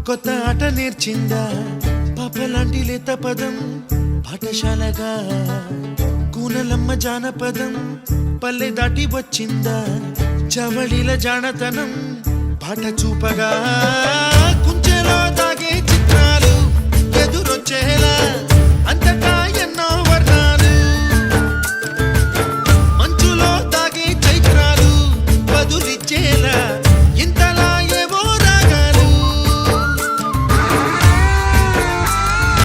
కొత్త ఆట నేర్చిందా పాపలాంటి లేత పదం పాఠశాలగా కూనలమ్మ జానపదం పల్లె దాటి వచ్చిందా చవళిల జానతనం పాట చూపగా కుంచెలో